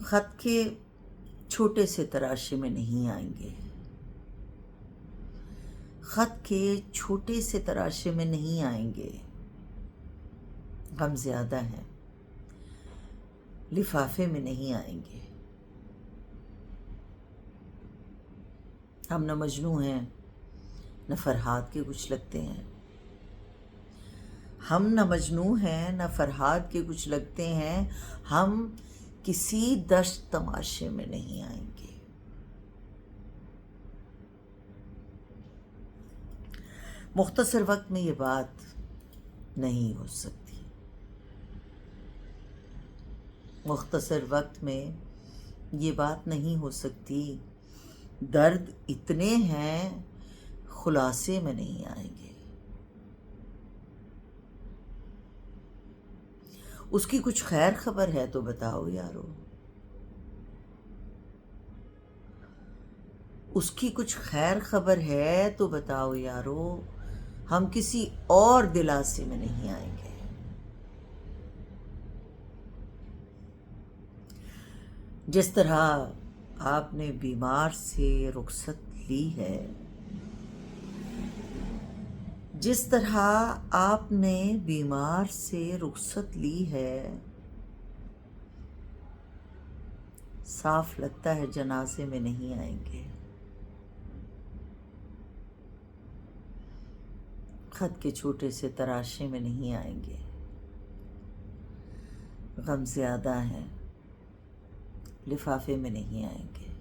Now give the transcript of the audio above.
خط کے چھوٹے سے تراشے میں نہیں آئیں گے، خط کے چھوٹے سے تراشے میں نہیں آئیں گے، غم زیادہ ہے، لفافے میں نہیں آئیں گے۔ ہم نہ مجنوں ہیں نہ فرہاد کے کچھ لگتے ہیں، ہم نہ مجنوں ہیں نہ فرہاد کے کچھ لگتے ہیں، ہم کسی دشت تماشے میں نہیں آئیں گے۔ مختصر وقت میں یہ بات نہیں ہو سکتی، مختصر وقت میں یہ بات نہیں ہو سکتی، درد اتنے ہیں خلاصے میں نہیں آئیں گے۔ اس کی کچھ خیر خبر ہے تو بتاؤ یارو، اس کی کچھ خیر خبر ہے تو بتاؤ یارو، ہم کسی اور دلاسے میں نہیں آئیں گے۔ جس طرح آپ نے بیمار سے رخصت لی ہے، جس طرح آپ نے بیمار سے رخصت لی ہے، صاف لگتا ہے جنازے میں نہیں آئیں گے، خط کے چھوٹے سے تراشے میں نہیں آئیں گے، غم زیادہ ہے، لفافے میں نہیں آئیں گے۔